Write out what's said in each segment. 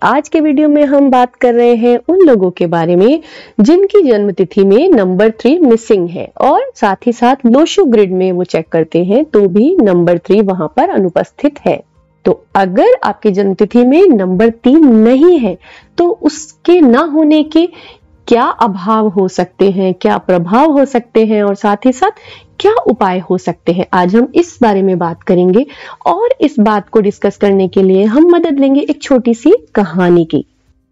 आज के वीडियो में हम बात कर रहे हैं उन लोगों के बारे में जिनकी जन्म तिथि में नंबर 3 मिसिंग है और साथ ही साथ लोशो ग्रिड में वो चेक करते हैं तो भी नंबर 3 वहां पर अनुपस्थित है। तो अगर आपकी जन्म तिथि में नंबर 3 नहीं है तो उसके ना होने के क्या अभाव हो सकते हैं, क्या प्रभाव हो सकते हैं और साथ ही साथ क्या उपाय हो सकते हैं, आज हम इस बारे में बात करेंगे। और इस बात को डिस्कस करने के लिए हम मदद लेंगे एक छोटी सी कहानी की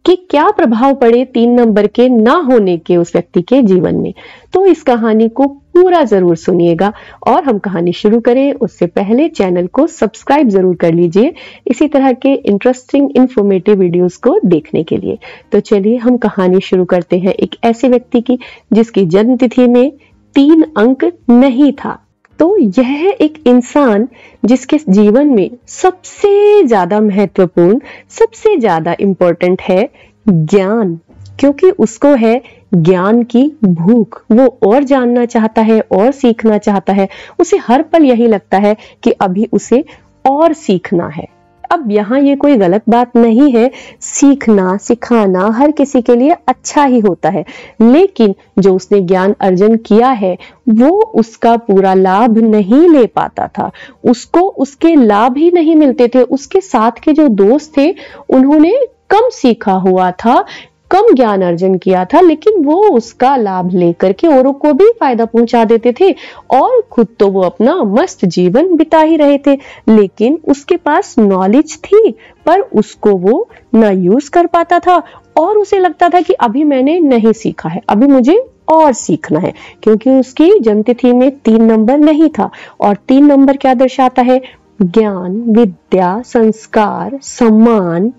कि क्या प्रभाव पड़े 3 नंबर के ना होने के उस व्यक्ति के जीवन में। तो इस कहानी को पूरा जरूर सुनिएगा और हम कहानी शुरू करें उससे पहले चैनल को सब्सक्राइब जरूर कर लीजिए इसी तरह के इंटरेस्टिंग इंफॉर्मेटिव वीडियोस को देखने के लिए। तो चलिए हम कहानी शुरू करते हैं एक ऐसे व्यक्ति की जिसकी जन्म तिथि में 3 अंक नहीं था। तो यह है एक इंसान जिसके जीवन में सबसे ज्यादा महत्वपूर्ण, सबसे ज्यादा इंपॉर्टेंट है ज्ञान, क्योंकि उसको है ज्ञान की भूख। वो और जानना चाहता है और सीखना चाहता है। उसे हर पल यही लगता है कि अभी उसे और सीखना है। अब यहाँ ये कोई गलत बात नहीं है, सीखना सिखाना हर किसी के लिए अच्छा ही होता है, लेकिन जो उसने ज्ञान अर्जन किया है वो उसका पूरा लाभ नहीं ले पाता था। उसको उसके लाभ ही नहीं मिलते थे। उसके साथ के जो दोस्त थे उन्होंने कम सीखा हुआ था, कम ज्ञान अर्जन किया था, लेकिन वो उसका लाभ लेकर के औरों को भी फायदा पहुंचा देते थे और खुद तो वो अपना मस्त जीवन बिता ही रहे थे। लेकिन उसके पास नॉलेज थी पर उसको वो ना यूज कर पाता था और उसे लगता था कि अभी मैंने नहीं सीखा है, अभी मुझे और सीखना है, क्योंकि उसकी जन्म तिथि में 3 नंबर नहीं था। और 3 नंबर क्या दर्शाता है? ज्ञान, विद्या, संस्कार, सम्मान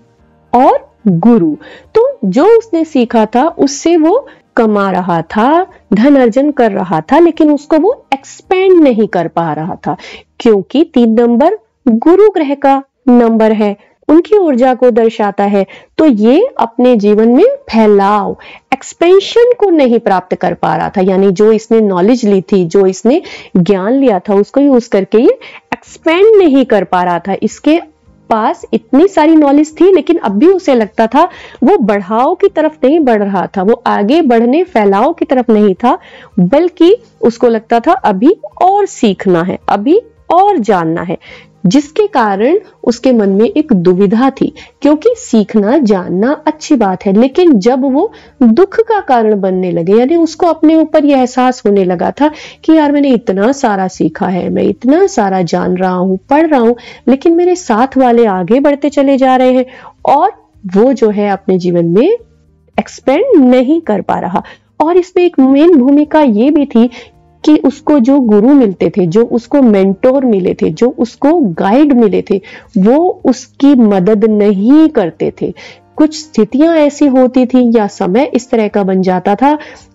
और गुरु। तो जो उसने सीखा था उससे वो कमा रहा था, धन अर्जन कर रहा था, लेकिन उसको वो एक्सपेंड नहीं कर पा रहा था, क्योंकि 3 नंबर गुरु ग्रह का नंबर है, उनकी ऊर्जा को दर्शाता है। तो ये अपने जीवन में फैलाव, एक्सपेंशन को नहीं प्राप्त कर पा रहा था। यानी जो इसने नॉलेज ली थी, जो इसने ज्ञान लिया था, उसको यूज करके ये एक्सपेंड नहीं कर पा रहा था। इसके पास इतनी सारी नॉलेज थी लेकिन अब भी उसे लगता था वो बढ़ाव की तरफ नहीं बढ़ रहा था, वो आगे बढ़ने फैलाव की तरफ नहीं था, बल्कि उसको लगता था अभी और सीखना है, अभी और जानना है, जिसके कारण उसके मन में एक दुविधा थी। क्योंकि सीखना जानना अच्छी बात है, लेकिन जब वो दुख का कारण बनने लगे, यानी उसको अपने ऊपर यह एहसास होने लगा था कि यार मैंने इतना सारा सीखा है, मैं इतना सारा जान रहा हूं, पढ़ रहा हूं, लेकिन मेरे साथ वाले आगे बढ़ते चले जा रहे हैं और वो जो है अपने जीवन में एक्सपेंड नहीं कर पा रहा। और इसमें एक मेन भूमिका ये भी थी कि उसको जो गुरु मिलते थे, जो उसको मेंटोर मिले थे, जो उसको गाइड मिले थे, वो उसकी मदद नहीं करते थे। कुछ स्थितियां ऐसी होती थी या समय इस तरह का बन जाता था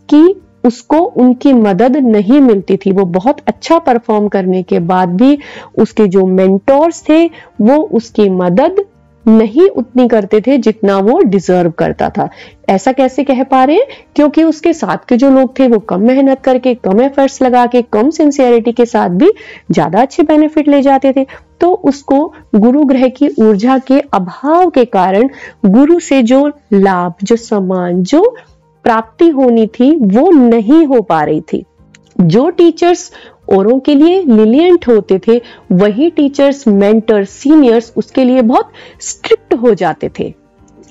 कि उसको उनकी मदद नहीं मिलती थी। वो बहुत अच्छा परफॉर्म करने के बाद भी उसके जो मेंटोर्स थे वो उसकी मदद नहीं उतनी करते थे जितना वो डिजर्व करता था। ऐसा कैसे कह पा रहे हैं? क्योंकि उसके साथ के जो लोग थे वो कम मेहनत करके, कम एफर्ट्स लगा के, कम सिंसियरिटी के साथ भी ज्यादा अच्छे बेनिफिट ले जाते थे। तो उसको गुरु ग्रह की ऊर्जा के अभाव के कारण गुरु से जो लाभ, जो सम्मान, जो प्राप्ति होनी थी वो नहीं हो पा रही थी। जो टीचर्स औरों के लिए लिलियंट होते थे वही टीचर्स, मेंटर्स, सीनियर्स उसके लिए बहुत स्ट्रिक्ट हो जाते थे।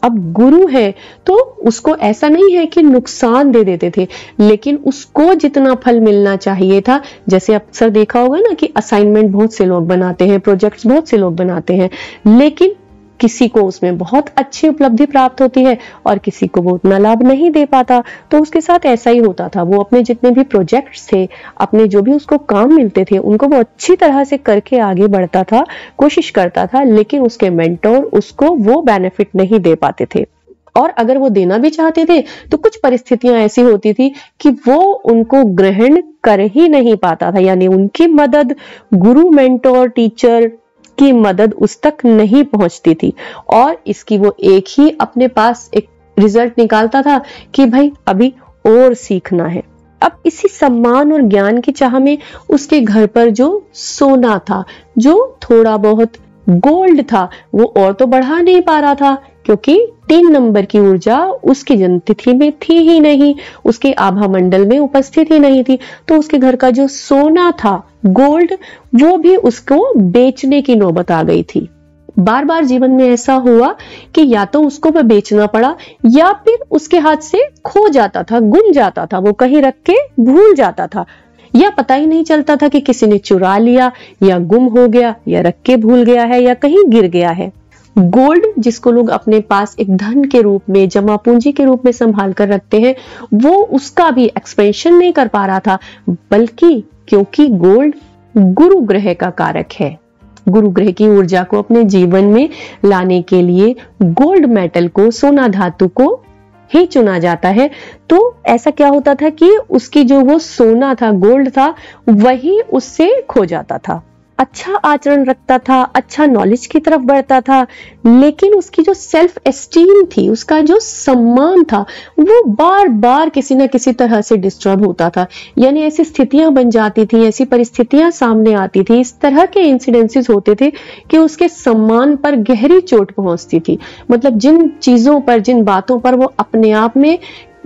अब गुरु है तो उसको ऐसा नहीं है कि नुकसान दे देते थे, लेकिन उसको जितना फल मिलना चाहिए था, जैसे अक्सर देखा होगा ना कि असाइनमेंट बहुत से लोग बनाते हैं, प्रोजेक्ट्स बहुत से लोग बनाते हैं, लेकिन किसी को उसमें बहुत अच्छी उपलब्धि प्राप्त होती है और किसी को वो उतना लाभ नहीं दे पाता। तो उसके साथ ऐसा ही होता था। वो अपने जितने भी प्रोजेक्ट्स थे, अपने जो भी उसको काम मिलते थे, उनको वो अच्छी तरह से करके आगे बढ़ता था, कोशिश करता था, लेकिन उसके मेंटोर उसको वो बेनिफिट नहीं दे पाते थे। और अगर वो देना भी चाहते थे तो कुछ परिस्थितियां ऐसी होती थी कि वो उनको ग्रहण कर ही नहीं पाता था। यानी उनकी मदद, गुरु, मेंटोर, टीचर की मदद उस तक नहीं पहुंचती थी और इसकी वो एक ही अपने पास एक रिजल्ट निकालता था कि भाई अभी और सीखना है। अब इसी सम्मान और ज्ञान की चाह में उसके घर पर जो सोना था, जो थोड़ा बहुत गोल्ड था, वो और तो बढ़ा नहीं पा रहा था, क्योंकि 3 नंबर की ऊर्जा उसकी जन्म तिथि में थी ही नहीं, उसके आभा मंडल में उपस्थित ही नहीं थी। तो उसके घर का जो सोना था, गोल्ड, वो भी उसको बेचने की नौबत आ गई थी। बार बार जीवन में ऐसा हुआ कि या तो उसको वह बेचना पड़ा या फिर उसके हाथ से खो जाता था, गुम जाता था, वो कहीं रख के भूल जाता था, या पता ही नहीं चलता था कि किसी ने चुरा लिया या गुम हो गया या रख के भूल गया है या कहीं गिर गया है। गोल्ड, जिसको लोग अपने पास एक धन के रूप में, जमा पूंजी के रूप में संभाल कर रखते हैं, वो उसका भी एक्सपेंशन नहीं कर पा रहा था, बल्कि क्योंकि गोल्ड गुरु ग्रह का कारक है, गुरु ग्रह की ऊर्जा को अपने जीवन में लाने के लिए गोल्ड मेटल को, सोना धातु को ही चुना जाता है। तो ऐसा क्या होता था कि उसकी जो वो सोना था, गोल्ड था, वही उससे खो जाता था। अच्छा आचरण रखता था, अच्छा नॉलेज की तरफ बढ़ता था, लेकिन उसकी जो सेल्फ एस्टीम थी, उसका जो सम्मान था, वो बार बार किसी न किसी तरह से डिस्टर्ब होता था। यानी ऐसी स्थितियां बन जाती थी, ऐसी परिस्थितियां सामने आती थी, इस तरह के इंसिडेंसेस होते थे कि उसके सम्मान पर गहरी चोट पहुंचती थी। मतलब जिन चीजों पर, जिन बातों पर वो अपने आप में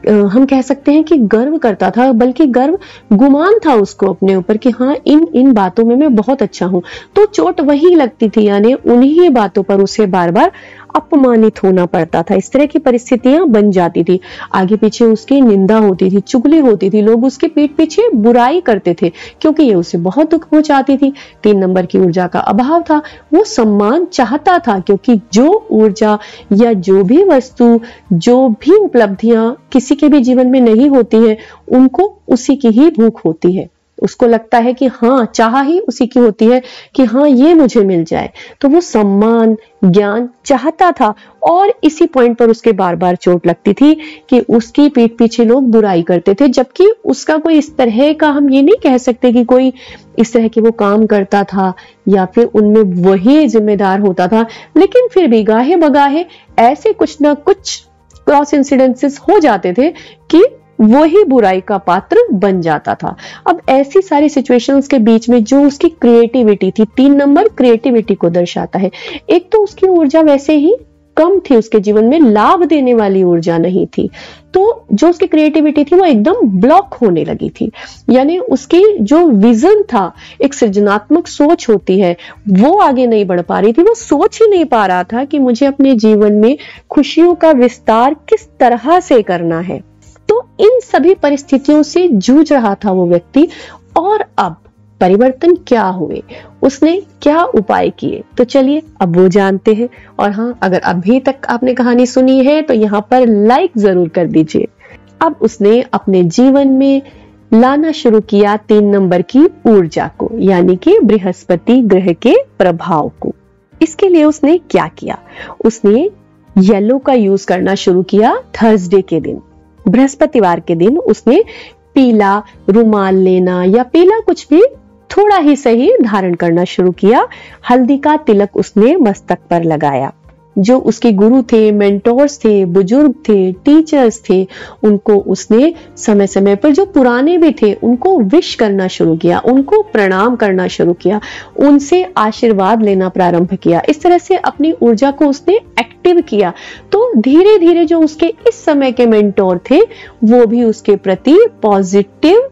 हम कह सकते हैं कि गर्व करता था, बल्कि गर्व गुमान था उसको अपने ऊपर कि हाँ, इन बातों में मैं बहुत अच्छा हूं, तो चोट वही लगती थी। यानी उन्हीं बातों पर उसे बार बार अपमानित होना पड़ता था। इस तरह की परिस्थितियां बन जाती थी। आगे पीछे उसकी निंदा होती थी, चुगली होती थी, लोग उसके पीठ पीछे बुराई करते थे, क्योंकि ये उसे बहुत दुख पहुंचाती थी। 3 नंबर की ऊर्जा का अभाव था, वो सम्मान चाहता था, क्योंकि जो ऊर्जा या जो भी वस्तु, जो भी उपलब्धियां किसी के भी जीवन में नहीं होती है, उनको उसी की ही भूख होती है। उसको लगता है कि हाँ, चाह ही उसी की होती है कि हाँ, ये मुझे मिल जाए। तो वो सम्मान, ज्ञान चाहता था, और इसी पॉइंट पर उसके बार बार चोट लगती थी कि उसकी पीठ पीछे लोग बुराई करते थे, जबकि उसका कोई इस तरह का, हम ये नहीं कह सकते कि कोई इस तरह की वो काम करता था या फिर उनमें वही जिम्मेदार होता था, लेकिन फिर भी गाहे बगाहे ऐसे कुछ ना कुछ क्रॉस इंसिडेंसेस हो जाते थे कि वही बुराई का पात्र बन जाता था। अब ऐसी सारी सिचुएशंस के बीच में जो उसकी क्रिएटिविटी थी, 3 नंबर क्रिएटिविटी को दर्शाता है। एक तो उसकी ऊर्जा वैसे ही कम थी, उसके जीवन में लाभ देने वाली ऊर्जा नहीं थी, तो जो उसकी क्रिएटिविटी थी वो एकदम ब्लॉक होने लगी थी। यानी उसकी जो विजन था, एक सृजनात्मक सोच होती है, वो आगे नहीं बढ़ पा रही थी। वो सोच ही नहीं पा रहा था कि मुझे अपने जीवन में खुशियों का विस्तार किस तरह से करना है। तो इन सभी परिस्थितियों से जूझ रहा था वो व्यक्ति। और अब परिवर्तन क्या हुए, उसने क्या उपाय किए, तो चलिए अब वो जानते हैं। और हाँ, अगर अभी तक आपने कहानी सुनी है तो यहाँ पर लाइक जरूर कर दीजिए। अब उसने अपने जीवन में लाना शुरू किया 3 नंबर की ऊर्जा को, यानी कि बृहस्पति ग्रह के प्रभाव को। इसके लिए उसने क्या किया, उसने येलो का यूज करना शुरू किया। थर्सडे के दिन, बृहस्पतिवार के दिन उसने पीला रुमाल लेना या पीला कुछ भी थोड़ा ही सही धारण करना शुरू किया। हल्दी का तिलक उसने मस्तक पर लगाया। जो उसके गुरु थे, मेंटोर्स थे, बुजुर्ग थे, टीचर्स थे, उनको उसने समय समय पर, जो पुराने भी थे, उनको विश करना शुरू किया, उनको प्रणाम करना शुरू किया, उनसे आशीर्वाद लेना प्रारंभ किया। इस तरह से अपनी ऊर्जा को उसने एक्टिव किया। तो धीरे धीरे जो उसके इस समय के मेंटोर थे, वो भी उसके प्रति पॉजिटिव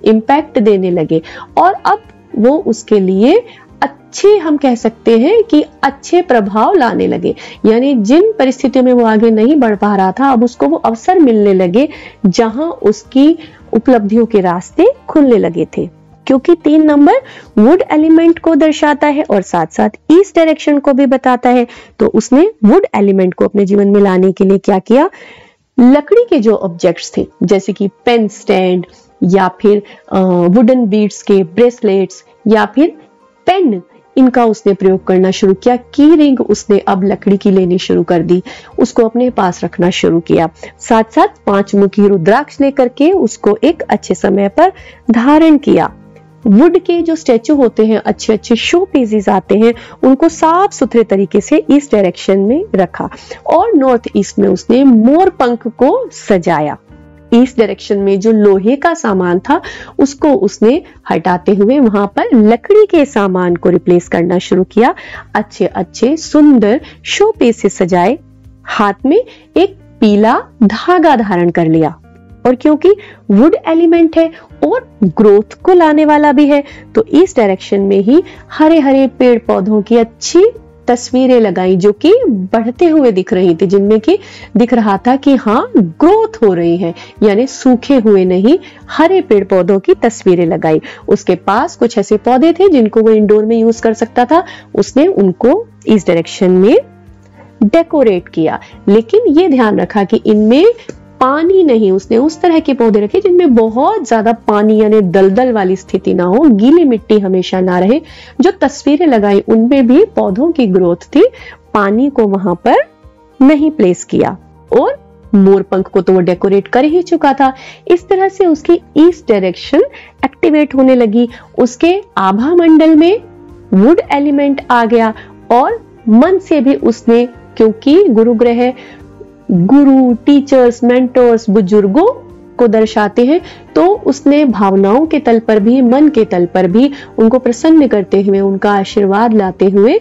इम्पैक्ट देने लगे, और अब वो उसके लिए अच्छे, हम कह सकते हैं कि अच्छे प्रभाव लाने लगे। यानी जिन परिस्थितियों में वो आगे नहीं बढ़ पा रहा था, अब उसको वो अवसर मिलने लगे जहां उसकी उपलब्धियों के रास्ते खुलने लगे थे। क्योंकि 3 नंबर वुड एलिमेंट को दर्शाता है और साथ साथ ईस्ट डायरेक्शन को भी बताता है, तो उसने वुड एलिमेंट को अपने जीवन में लाने के लिए क्या किया, लकड़ी के जो ऑब्जेक्ट्स थे, जैसे कि पेन स्टैंड या फिर वुडन बीड्स के ब्रेसलेट्स या फिर पेन, इनका उसने प्रयोग करना शुरू किया। की रिंग उसने अब लकड़ी की लेनी शुरू कर दी, उसको अपने पास रखना शुरू किया। साथ साथ 5 मुखी रुद्राक्ष लेकर के उसको एक अच्छे समय पर धारण किया। वुड के जो स्टैचू होते हैं, अच्छे अच्छे शो पीसेस आते हैं, उनको साफ सुथरे तरीके से ईस्ट डायरेक्शन में रखा और नॉर्थ ईस्ट में उसने मोर पंख को सजाया। ईस्ट डायरेक्शन में जो लोहे का सामान था उसको उसने हटाते हुए वहां पर लकड़ी के सामान को रिप्लेस करना शुरू किया। अच्छे अच्छे सुंदर शो पीसेस सजाए हाथ में एक पीला धागा धारण कर लिया। और क्योंकि वुड एलिमेंट है और ग्रोथ को लाने वाला भी है, तो इस डायरेक्शन में ही हरे हरे पेड़ पौधों की अच्छी तस्वीरें लगाई जो कि बढ़ते हुए दिख रही थी, जिनमें कि दिख रहा था कि हाँ ग्रोथ हो रही है, यानी सूखे हुए नहीं, हरे पेड़ पौधों की तस्वीरें लगाई। उसके पास कुछ ऐसे पौधे थे जिनको वो इंडोर में यूज कर सकता था, उसने उनको इस डायरेक्शन में डेकोरेट किया। लेकिन ये ध्यान रखा कि इनमें पानी नहीं, उसने उस तरह के पौधे रखे जिनमें बहुत ज्यादा पानी यानी दलदल वाली स्थिति ना हो, गीली मिट्टी हमेशा ना रहे। जो तस्वीरें लगाई उनमें भी पौधों की ग्रोथ थी, पानी को वहां पर नहीं प्लेस किया। और मोर पंख को तो वो डेकोरेट कर ही चुका था। इस तरह से उसकी ईस्ट डायरेक्शन एक्टिवेट होने लगी। उसके आभा मंडल में वुड एलिमेंट आ गया और मन से भी उसने, क्योंकि गुरु ग्रह गुरु, टीचर्स, मेंटर्स, बुजुर्गों को दर्शाते हैं, तो उसने भावनाओं के तल पर भी, मन के तल पर भी उनको प्रसन्न करते हुए, उनका आशीर्वाद लाते हुए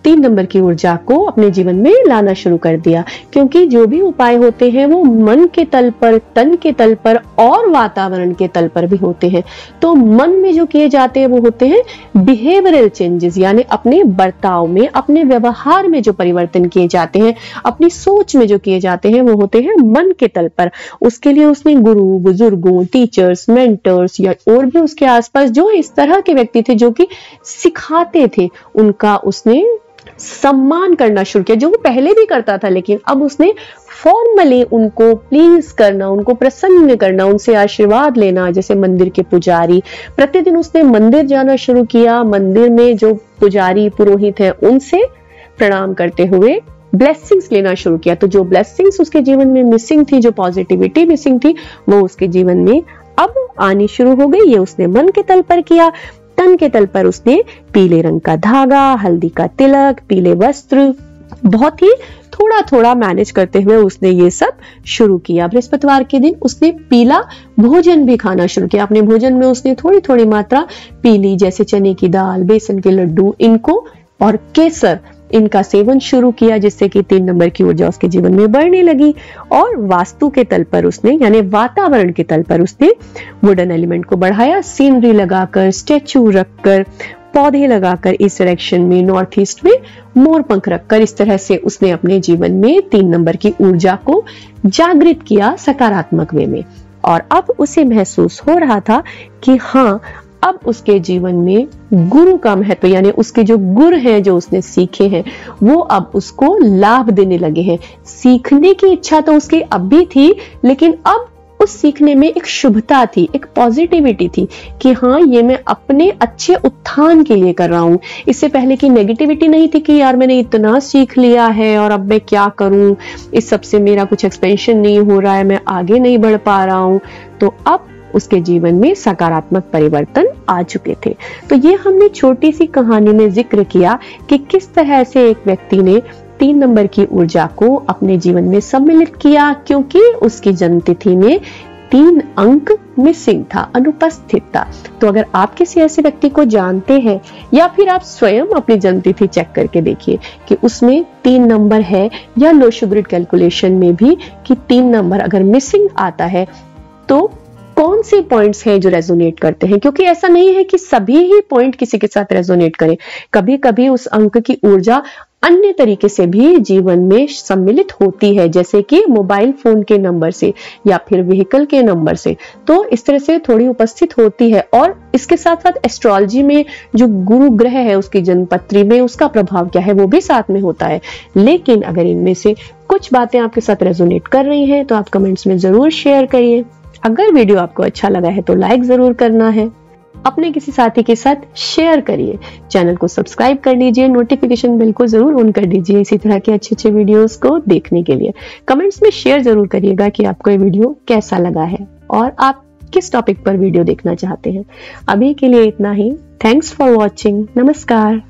3 नंबर की ऊर्जा को अपने जीवन में लाना शुरू कर दिया। क्योंकि जो भी उपाय होते हैं वो मन के तल पर, तन के तल पर और वातावरण के तल पर भी होते हैं। तो मन में जो किए जाते हैं वो होते हैं बिहेवियरल चेंजेस, यानी अपने बर्ताव में, अपने व्यवहार में जो परिवर्तन किए जाते हैं, अपनी सोच में जो किए जाते हैं वो होते हैं मन के तल पर। उसके लिए उसने गुरु, बुजुर्गों, टीचर्स, मेंटर्स या और भी उसके आसपास जो इस तरह के व्यक्ति थे जो कि सिखाते थे, उनका उसने सम्मान करना शुरू किया, जो वो पहले भी करता था, लेकिन अब उसने फॉर्मली उनको प्लीज करना, उनको प्रसन्न करना, उनसे आशीर्वाद लेना। जैसे मंदिर के पुजारी, प्रतिदिन उसने मंदिर जाना शुरू किया, मंदिर में जो पुजारी पुरोहित हैं उनसे प्रणाम करते हुए ब्लेसिंग्स लेना शुरू किया। तो जो ब्लेसिंग्स उसके जीवन में मिसिंग थी, जो पॉजिटिविटी मिसिंग थी, वो उसके जीवन में अब आनी शुरू हो गई। ये उसने मन के तल पर किया। तन के तल पर उसने पीले रंग का धागा, हल्दी का तिलक, पीले वस्त्र, बहुत ही थोड़ा थोड़ा मैनेज करते हुए उसने ये सब शुरू किया। बृहस्पतिवार के दिन उसने पीला भोजन भी खाना शुरू किया। अपने भोजन में उसने थोड़ी थोड़ी मात्रा पीली, जैसे चने की दाल, बेसन के लड्डू, इनको और केसर, इनका सेवन शुरू किया, जिससे कि 3 नंबर की ऊर्जा उसके जीवन में बढ़ने लगी। और वास्तु के तल पर उसने, यानी वातावरण के तल पर उसने वुडन एलिमेंट को बढ़ाया। सीनरी लगाकर, स्टेचू रखकर, पौधे लगाकर, इस डायरेक्शन में नॉर्थ ईस्ट में मोर पंख रखकर, इस तरह से उसने अपने जीवन में 3 नंबर की ऊर्जा को जागृत किया सकारात्मक वे में। और अब उसे महसूस हो रहा था कि हाँ, अब उसके जीवन में गुरु का महत्व, यानी उसके जो गुर हैं, जो उसने सीखे हैं, वो अब उसको लाभ देने लगे हैं। सीखने की इच्छा तो उसकी अब भी थी, लेकिन अब उस सीखने में एक शुभता थी, एक पॉजिटिविटी थी कि हाँ, ये मैं अपने अच्छे उत्थान के लिए कर रहा हूँ। इससे पहले की नेगेटिविटी नहीं थी कि यार मैंने इतना सीख लिया है और अब मैं क्या करूं, इस सब से मेरा कुछ एक्सपेंशन नहीं हो रहा है, मैं आगे नहीं बढ़ पा रहा हूं। तो अब उसके जीवन में सकारात्मक परिवर्तन आ चुके थे। तो ये हमने छोटी सी कहानी में जिक्र किया कि किस तरह से एक व्यक्ति ने 3 नंबर की ऊर्जा को अपने जीवन में सम्मिलित किया, क्योंकि उसकी जन्मतिथि में 3 अंक मिसिंग था, अनुपस्थित था। तो अगर आप किसी ऐसे व्यक्ति को जानते हैं, या फिर आप स्वयं अपनी जन्मतिथि चेक करके देखिए कि उसमें 3 नंबर है, या लोशो ग्रिड कैलकुलेशन में भी कि 3 नंबर अगर मिसिंग आता है तो कौन से पॉइंट्स हैं जो रेजोनेट करते हैं। क्योंकि ऐसा नहीं है कि सभी ही पॉइंट किसी के साथ रेजोनेट करें, कभी कभी उस अंक की ऊर्जा अन्य तरीके से भी जीवन में सम्मिलित होती है, जैसे कि मोबाइल फोन के नंबर से या फिर व्हीकल के नंबर से। तो इस तरह से थोड़ी उपस्थित होती है। और इसके साथ साथ एस्ट्रोलॉजी में जो गुरु ग्रह है उसकी जन्मपत्री में उसका प्रभाव क्या है वो भी साथ में होता है। लेकिन अगर इनमें से कुछ बातें आपके साथ रेजोनेट कर रही हैं तो आप कमेंट्स में जरूर शेयर करिए। अगर वीडियो आपको अच्छा लगा है तो लाइक जरूर करना है, अपने किसी साथी के साथ शेयर करिए, चैनल को सब्सक्राइब कर लीजिए, नोटिफिकेशन बिल को जरूर ऑन कर दीजिए इसी तरह के अच्छे वीडियोस को देखने के लिए। कमेंट्स में शेयर जरूर करिएगा कि आपको ये वीडियो कैसा लगा है और आप किस टॉपिक पर वीडियो देखना चाहते हैं। अभी के लिए इतना ही। Thanks for watching. नमस्कार।